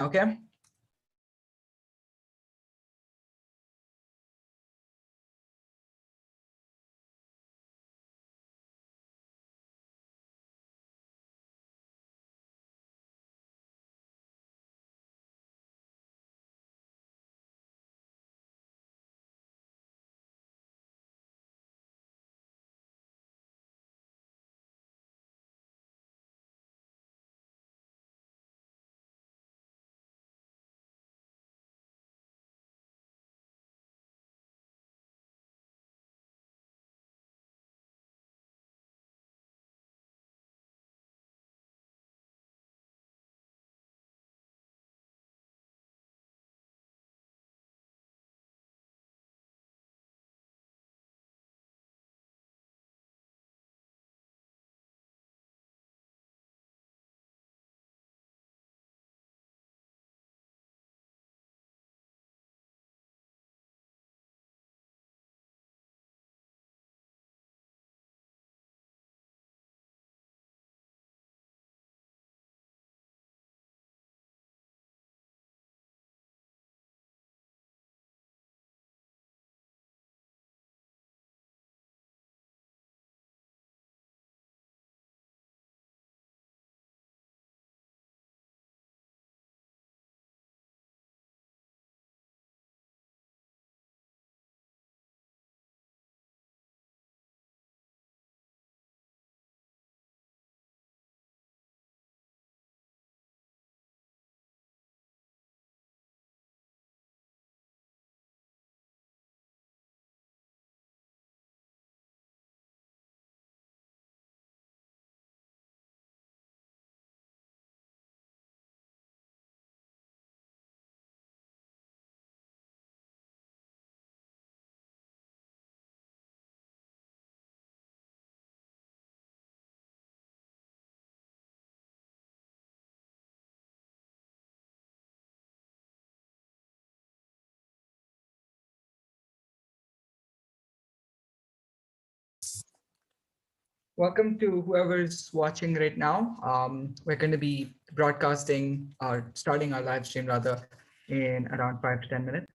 Okay. Welcome to whoever's watching right now. We're going to be broadcasting or starting our live stream rather in around 5 to 10 minutes.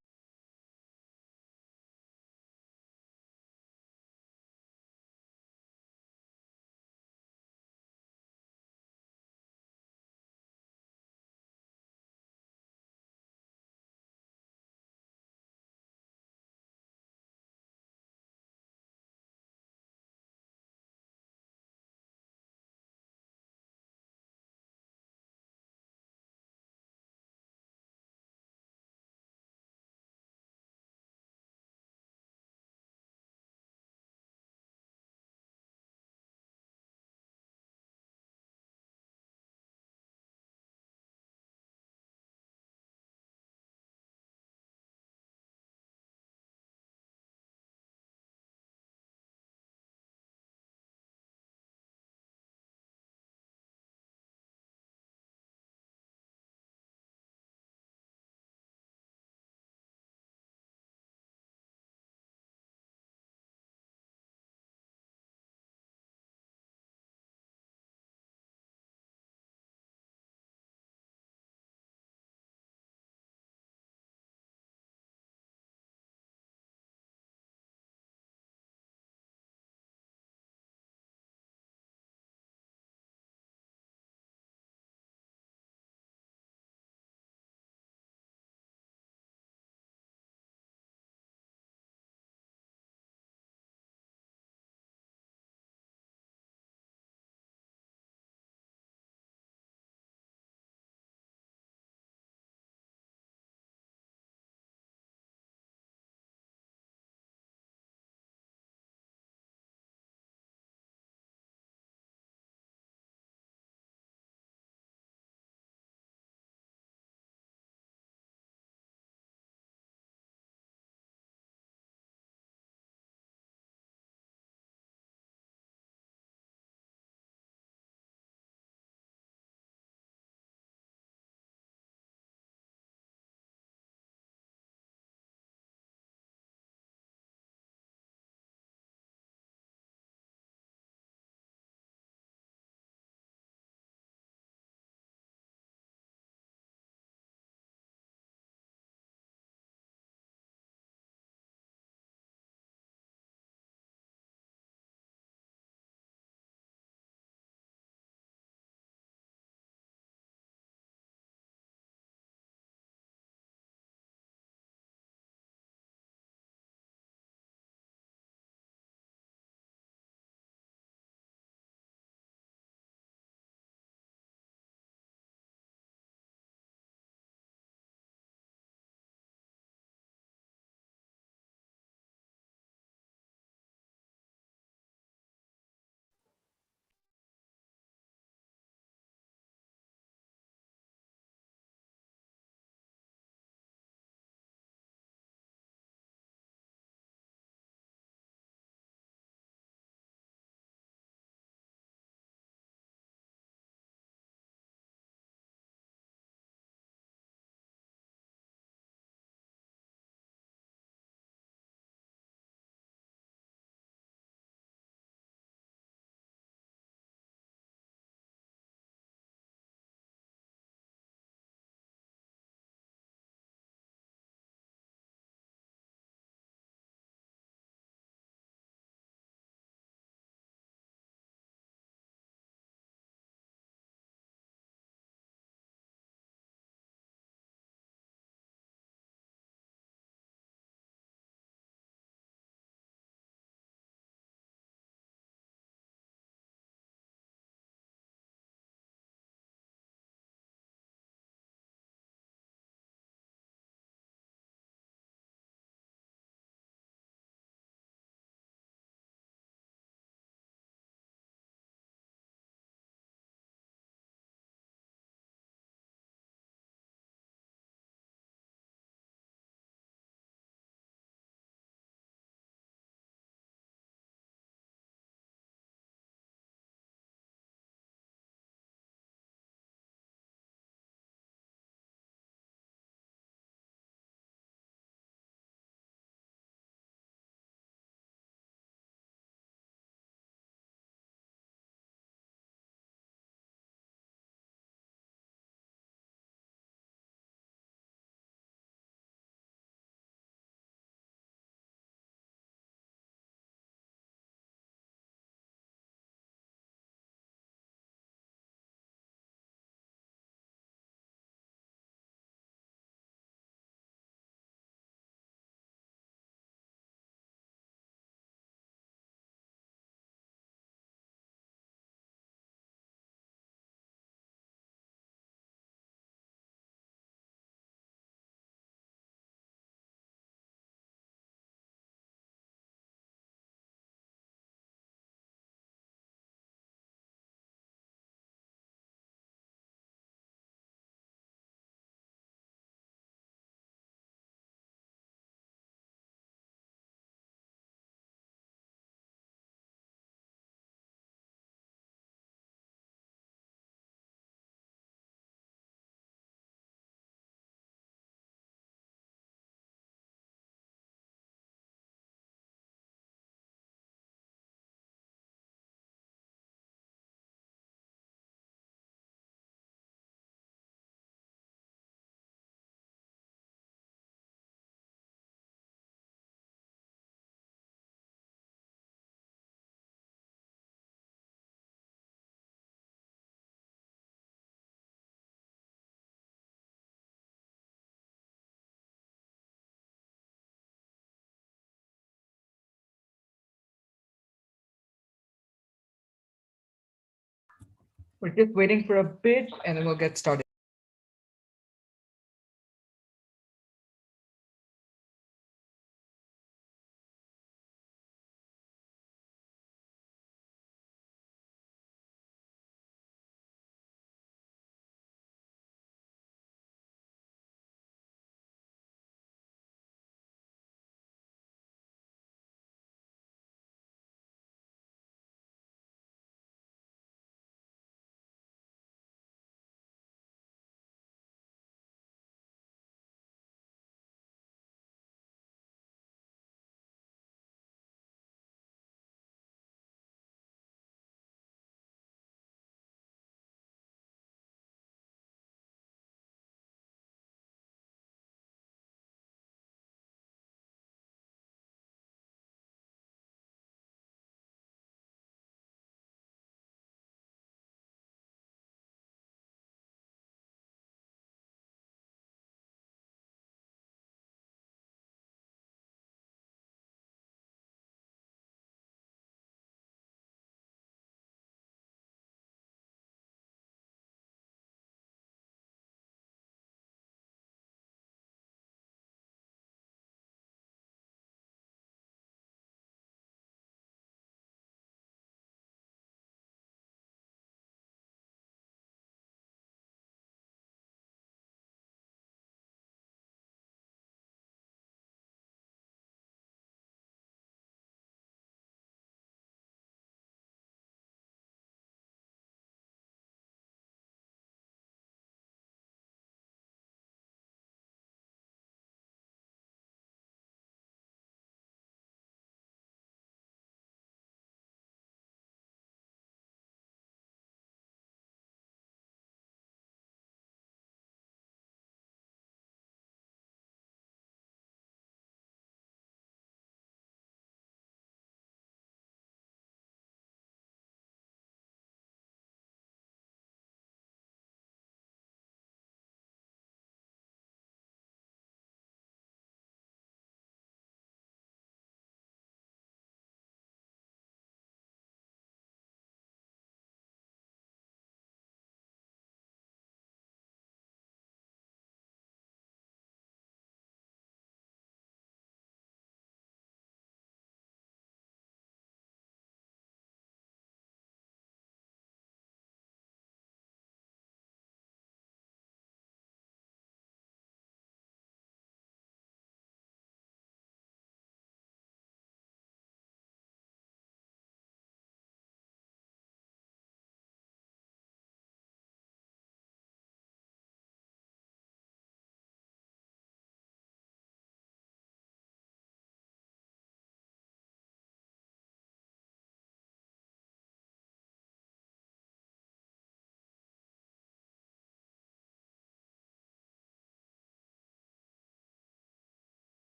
We're just waiting for a bit and then we'll get started.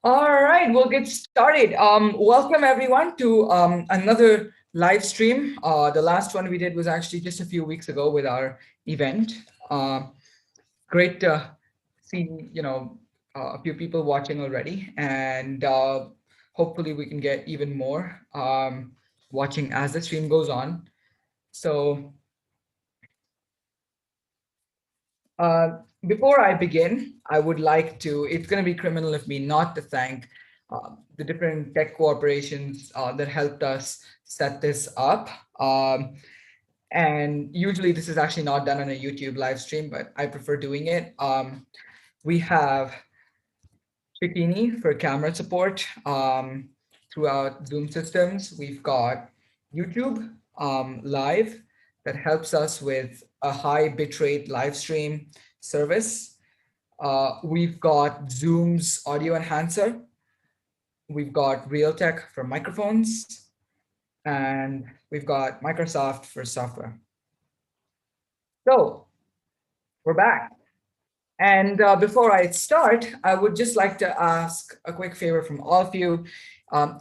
All right, we'll get started. Welcome everyone to another live stream. The last one we did was actually just a few weeks ago with our event. Uh, Great to see, a few people watching already, and hopefully we can get even more watching as the stream goes on. So Uh, before I begin, I would like to, it's going to be criminal of me not to thank the different tech corporations that helped us set this up. Um, and usually this is actually not done on a YouTube live stream, but I prefer doing it. We have Chickini for camera support throughout Zoom systems. We've got YouTube Live that helps us with a high bitrate live stream service. We've got Zoom's audio enhancer. We've got Realtek for microphones, and we've got Microsoft for software. So we're back. And before I start, I would just like to ask a quick favor from all of you.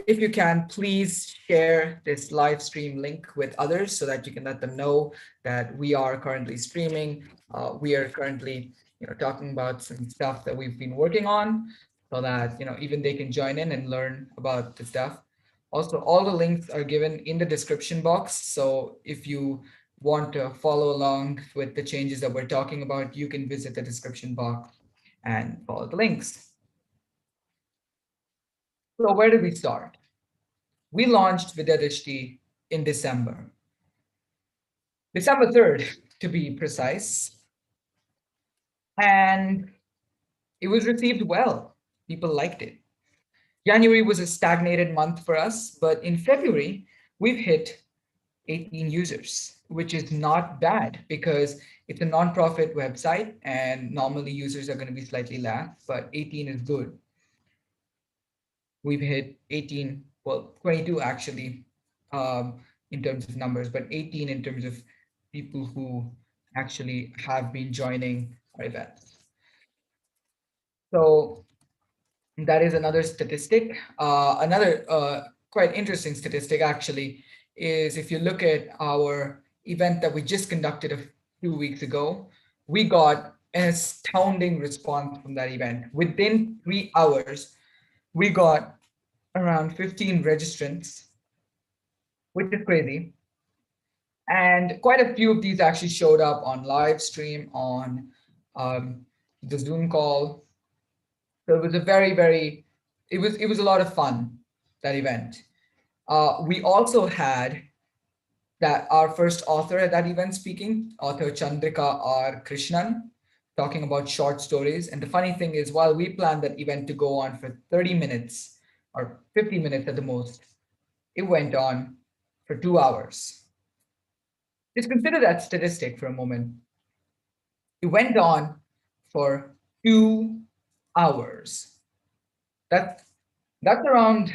If you can, please share this live stream link with others so that you can let them know that we are currently streaming. We are currently, talking about some stuff that we've been working on, so that even they can join in and learn about the stuff. Also, all the links are given in the description box. So if you want to follow along with the changes that we're talking about, you can visit the description box and follow the links. So where did we start? We launched Vidyadrishti in December 3rd, to be precise. And it was received well. People liked it. January was a stagnated month for us, but in February, we've hit 18 users, which is not bad because it's a nonprofit website and normally users are going to be slightly less, but 18 is good. We've hit 18, well, 22 actually, um, in terms of numbers, but 18 in terms of people who actually have been joining our events. So that is another statistic. Another quite interesting statistic actually is if you look at our event that we just conducted a few weeks ago, we got an astounding response from that event. Within 3 hours, we got around 15 registrants, which is crazy. And quite a few of these actually showed up on live stream, on um, the Zoom call. So it was a it was a lot of fun, that event. We also had that our first author at that event speaking, author Chandrika R. Krishnan, talking about short stories. And the funny thing is, while we planned that event to go on for 30 minutes or 50 minutes at the most, it went on for 2 hours. Just consider that statistic for a moment. It went on for 2 hours. That, that's around,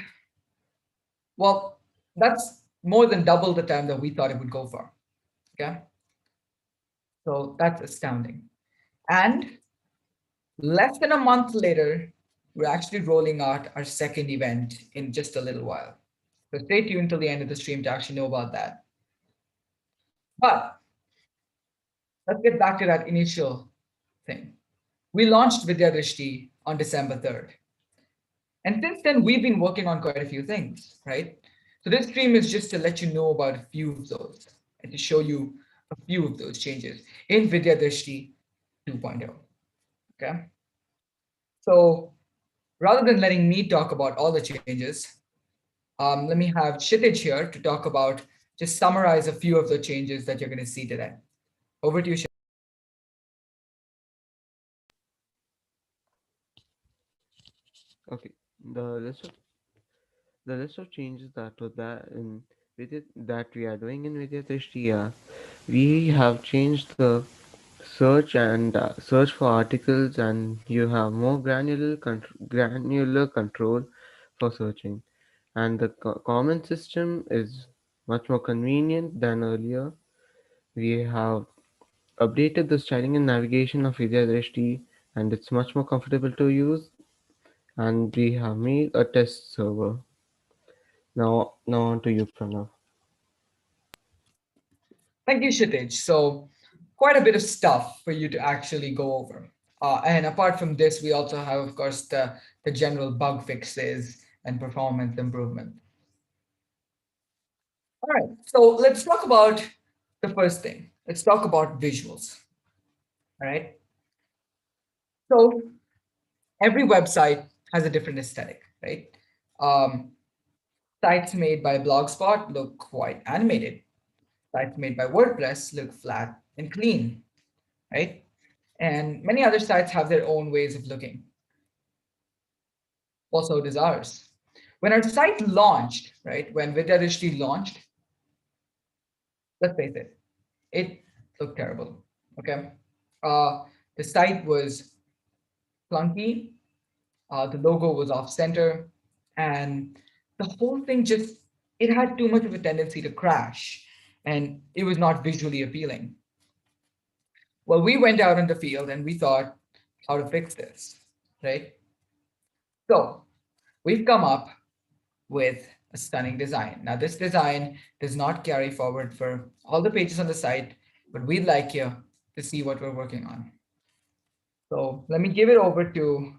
well, that's more than double the time that we thought it would go for. Okay. So that's astounding. And less than a month later, we're actually rolling out our second event in just a little while. So stay tuned till the end of the stream to actually know about that. But let's get back to that initial thing. We launched Vidyadrishti on December 3rd. And since then, we've been working on quite a few things, right? So this stream is just to let you know about a few of those and to show you a few of those changes in Vidyadrishti 2.0. Okay. So rather than letting me talk about all the changes, let me have Kshitij here to talk about, just summarize a few of the changes that you're going to see today. Over to you, Kshitij. Okay, the list of the list of changes that we are doing in Vidyadrishti, we have changed the search for articles, and you have more granular control for searching, and the comment system is much more convenient than earlier. We have updated the styling and navigation of Vidyadrishti, and it's much more comfortable to use. and we have made a test server. Now on to you, Pranav. Thank you, Kshitij. So, quite a bit of stuff for you to actually go over. And apart from this, we also have, of course, the general bug fixes and performance improvement. All right, so let's talk about the first thing. Let's talk about visuals. All right. So, every website has a different aesthetic, right? Um, Sites made by Blogspot look quite animated. Sites made by WordPress look flat and clean, right? And many other sites have their own ways of looking. Also does ours. When our site launched, right, when Vidyadrishti launched, let's face it, it looked terrible. Okay. Uh, the site was clunky, the logo was off center, and the whole thing just, it had too much of a tendency to crash, and it was not visually appealing. Well, we went out in the field and we thought how to fix this, right? So we've come up with a stunning design. Now, this design does not carry forward for all the pages on the site, but we'd like you to see what we're working on. So let me give it over to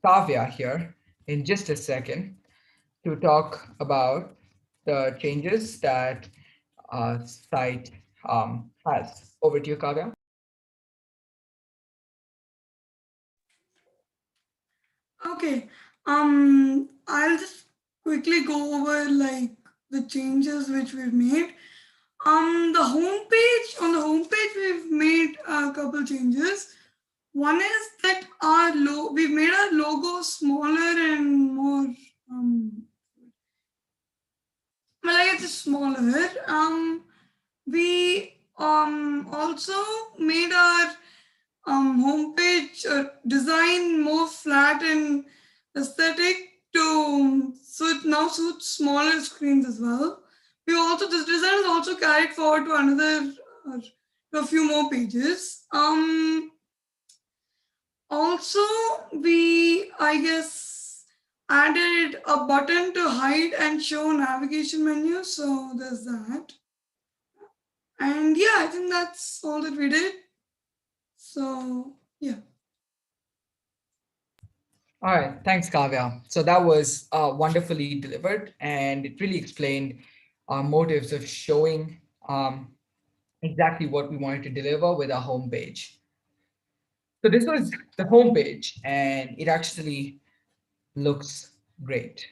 Kavya here in just a second to talk about the changes that site has. Over to you, Kavya. Okay. I'll just quickly go over like the changes which we've made. On the homepage we've made a couple changes. One is that we've made our logo smaller and more well, I guess it's smaller. We also made our homepage design more flat and aesthetic so it now suits smaller screens as well. We also This design is also carried forward to uh, to a few more pages. Also, we I guess added a button to hide and show navigation menu. So there's that. And yeah, I think that's all that we did. So yeah. All right, thanks, Kavya. So that was wonderfully delivered, and it really explained our motives of showing exactly what we wanted to deliver with our homepage. So this was the homepage, and it actually looks great.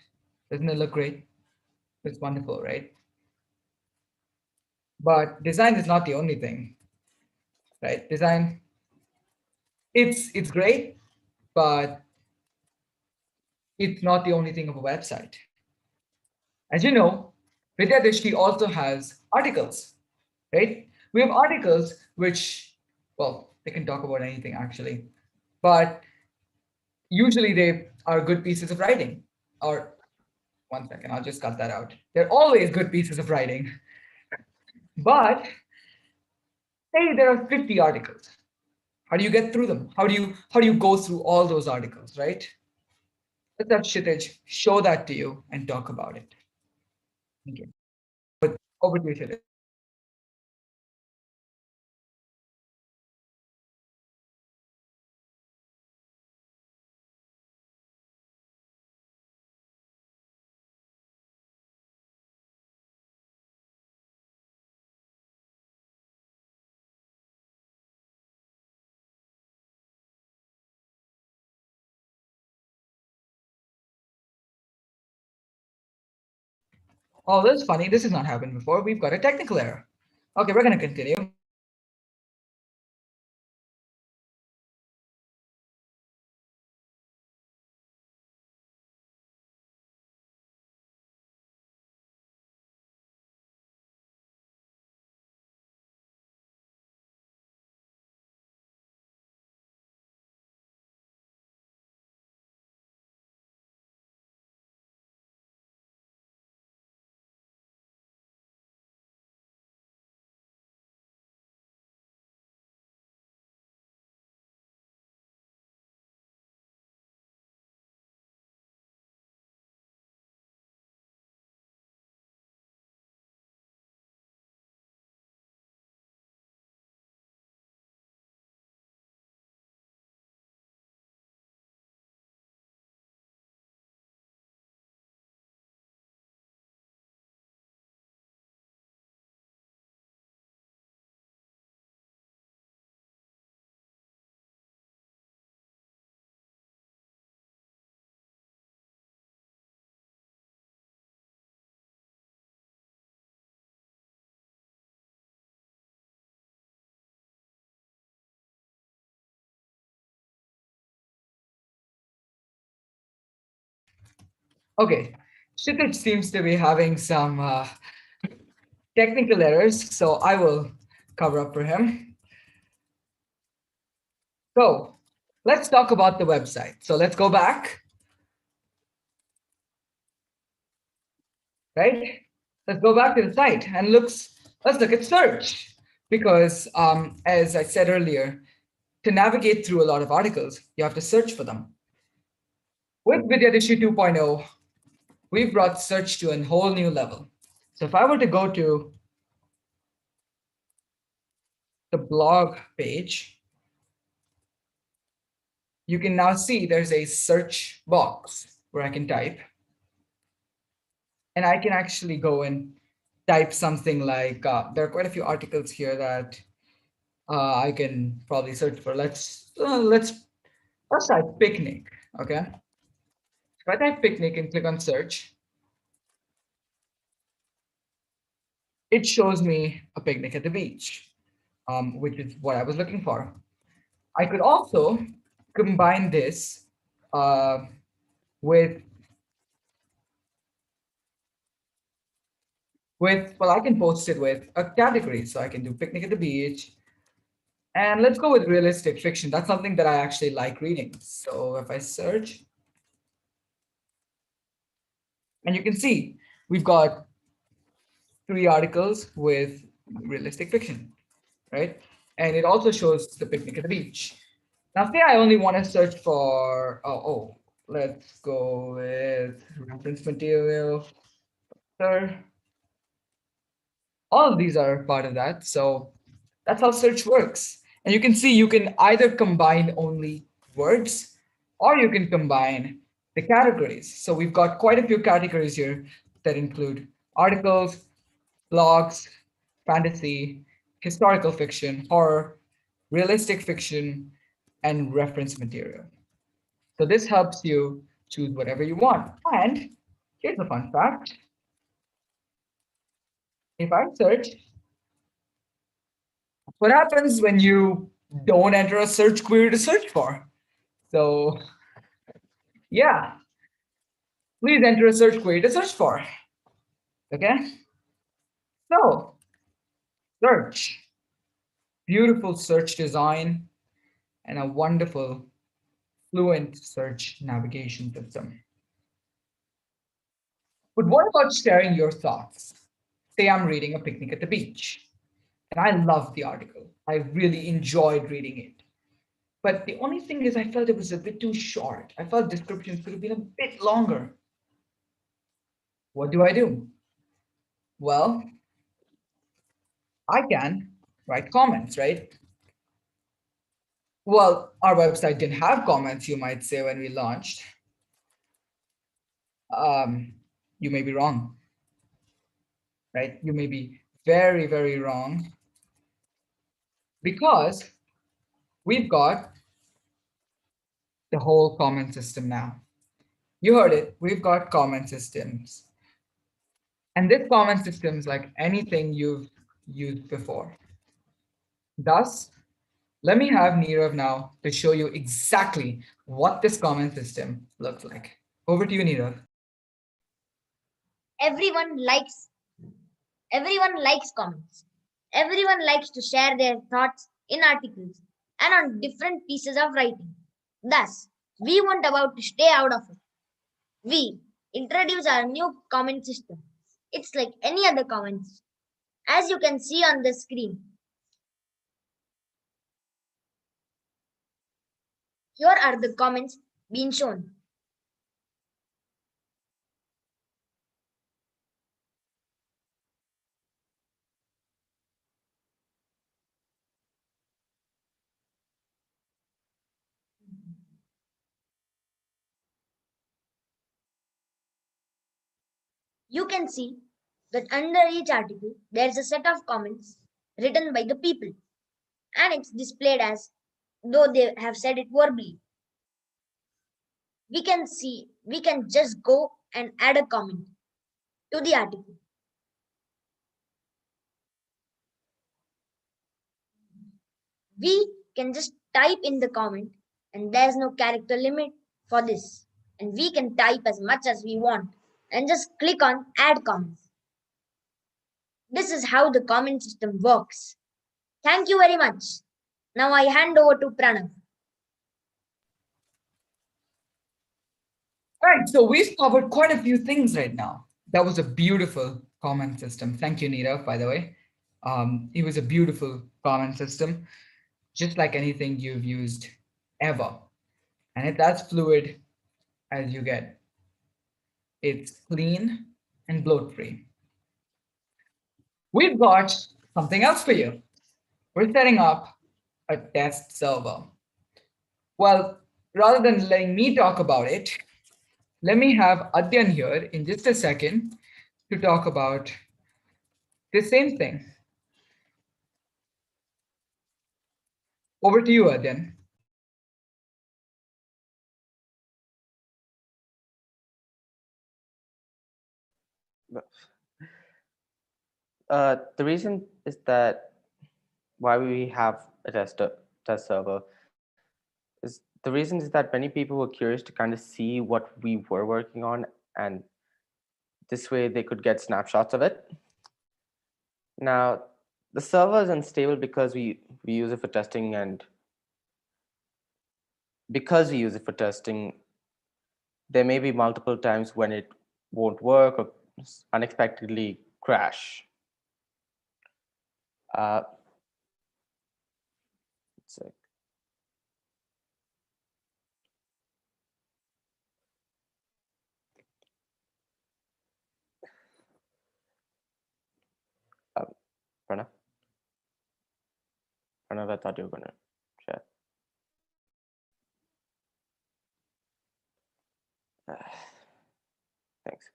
Doesn't it look great? It's wonderful, right? But design is not the only thing, right? Design, it's great, but it's not the only thing of a website. As you know, Vidyadrishti also has articles, right? We have articles which, well, they can talk about anything actually, but usually they are good pieces of writing. Or one second, I'll just cut that out. They're always good pieces of writing. But say there are 50 articles. How do you get through them? How do you go through all those articles, right? Let's have Kshitij show that to you and talk about it. Okay. Over to you, Kshitij. Oh, that's funny. This has not happened before. We've got a technical error. Okay, we're going to continue. Okay, Kshitij seems to be having some technical errors, so I will cover up for him. So let's talk about the website. So let's go back, right? Let's go back to the site and let's look at search. Because as I said earlier, to navigate through a lot of articles, you have to search for them. With Vidyadrishti 2.0, we've brought search to a whole new level. So if I were to go to the blog page, you can now see there's a search box where I can type. And I can actually go and type something like, there are quite a few articles here that I can probably search for. Let's type picnic, okay? If I type picnic and click on search, it shows me a picnic at the beach, which is what I was looking for. I could also combine this uh, with well, I can post it with a category. So I can do picnic at the beach. And let's go with realistic fiction. That's something that I actually like reading. So if I search, and you can see we've got 3 articles with realistic fiction, right? And it also shows the picnic at the beach. Now, say I only want to search for, let's go with reference material. Sir, all of these are part of that. So that's how search works. And you can see you can either combine only words or you can combine the categories. So we've got quite a few categories here that include articles, blogs, fantasy, historical fiction, horror, realistic fiction, and reference material. So this helps you choose whatever you want. And here's a fun fact. If I search, what happens when you don't enter a search query to search for? So yeah, please enter a search query to search for. Okay, so search, beautiful search design, and a wonderful fluent search navigation system. But what about sharing your thoughts? Say I'm reading A Picnic at the Beach, and I loved the article. I really enjoyed reading it. But the only thing is, I felt it was a bit too short. I felt descriptions could have been a bit longer. What do I do? Well, I can write comments, right? Well, our website didn't have comments, you might say, when we launched. Um, you may be wrong, right? You may be very, very wrong because we've got the whole comment system now. You heard it. We've got comment systems. And this comment system is like anything you've used before. Thus, let me have Nirav now to show you exactly what this comment system looks like. Over to you, Nirav. Everyone likes everyone likes comments. Everyone likes to share their thoughts in articles and on different pieces of writing. Thus, we want about to stay out of it. We introduce our new comment system. It's like any other comments. As you can see on the screen, here are the comments being shown. You can see that under each article there's a set of comments written by the people and it's displayed as though they have said it verbally. We can just go and add a comment to the article. We can just type in the comment and there's no character limit for this. and we can type as much as we want and just click on add comments. This is how the comment system works. Thank you very much. Now I hand over to Pranav. All right, so we've covered quite a few things right now. That was a beautiful comment system. Thank you, Nirav, by the way. It was a beautiful comment system, just like anything you've used ever. And it's as fluid as you get. It's clean and bloat free. We've got something else for you. We're setting up a test server. Well, rather than letting me talk about it, let me have Adyan here in just a second to talk about the same thing. Over to you, Adyan. The reason is that why we have a test server is the reason is that many people were curious to kind of see what we were working on, and this way they could get snapshots of it. Now, the server is unstable because we use it for testing, and because we use it for testing, there may be multiple times when it won't work or unexpectedly crash. Uh, so, uh, Pranav, Pranav, I thought you were going to share. Thanks.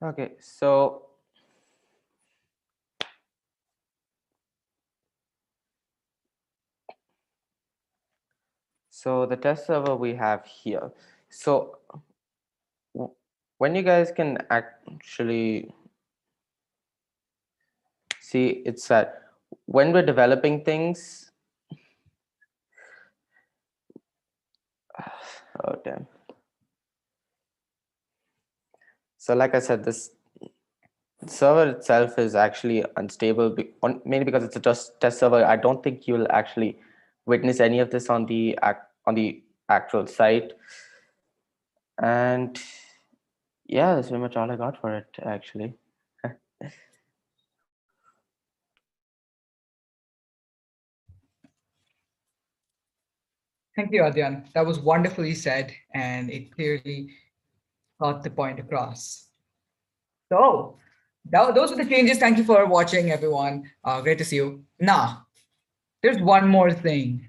Okay, so the test server we have here. So when you guys can actually see, it's that when we're developing things, oh damn. So like I said, this server itself is actually unstable, mainly because it's a test server. I don't think you'll actually witness any of this on the actual site. And yeah, that's pretty much all I got for it, actually. Thank you, Adyan. That was wonderfully said, and it clearly got the point across. So, those are the changes. Thank you for watching, everyone. Great to see you. Now, there's one more thing.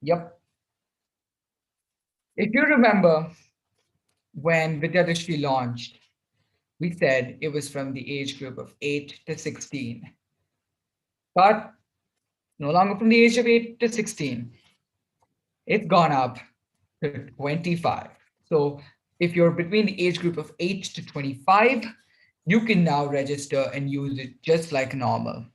Yep. If you remember when Vidyadrishti launched, we said it was from the age group of 8 to 16. But no longer from the age of 8 to 16. It's gone up to 25. So if you're between the age group of 8 to 25, you can now register and use it just like normal.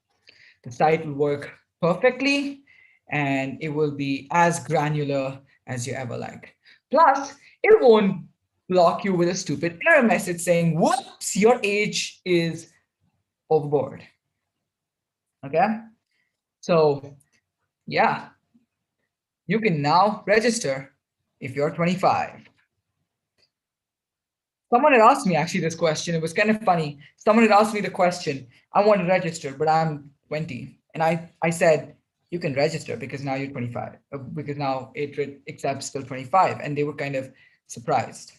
The site will work perfectly and it will be as granular as you ever like. Plus, it won't block you with a stupid error message saying, whoops, your age is overboard. Okay? So, yeah, you can now register if you're 25. Someone had asked me actually this question. It was kind of funny. Someone had asked me the question, I want to register, but I'm 20. And I said, you can register because now you're 25, because now it accepts till 25. And they were kind of surprised.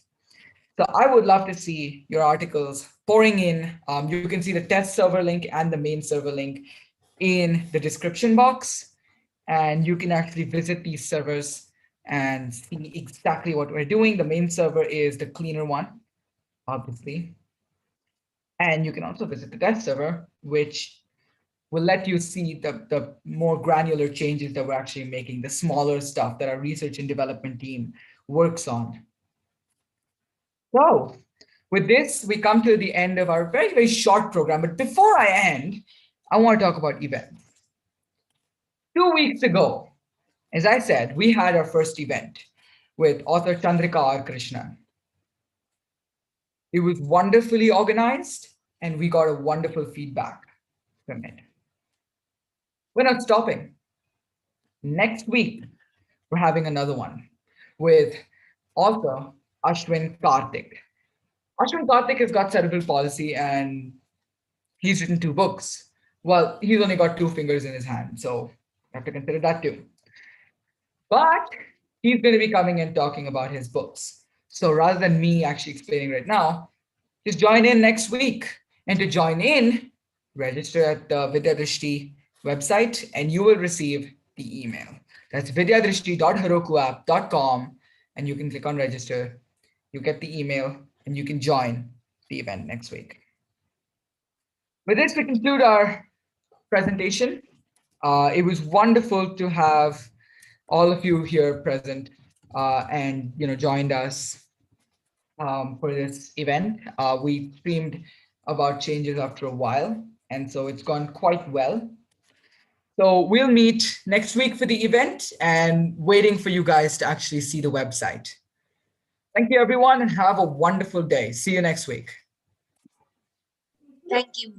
So I would love to see your articles pouring in. You can see the test server link and the main server link in the description box. And you can actually visit these servers and see exactly what we're doing. The main server is the cleaner one, obviously. And you can also visit the test server, which will let you see the more granular changes that we're actually making, the smaller stuff that our research and development team works on. So, with this, we come to the end of our very, very short program. But before I end, I want to talk about events. 2 weeks ago, as I said, we had our first event with author Chandrika R. Krishnan. It was wonderfully organized, and we got a wonderful feedback from it. We're not stopping. Next week, we're having another one with author Ashwin Karthik. Ashwin Karthik has got cerebral palsy and he's written 2 books. Well, he's only got 2 fingers in his hand, so you have to consider that too. But he's going to be coming and talking about his books. So rather than me actually explaining right now, just join in next week. And to join in, register at the Vidyadrishti website and you will receive the email. That's vidyadrishti.herokuapp.com and you can click on register. You get the email and you can join the event next week. With this, we conclude our presentation. It was wonderful to have all of you here present and joined us for this event. We streamed about changes after a while, and so it's gone quite well. So we'll meet next week for the event and waiting for you guys to actually see the website. Thank you, everyone, and have a wonderful day. See you next week. Thank you.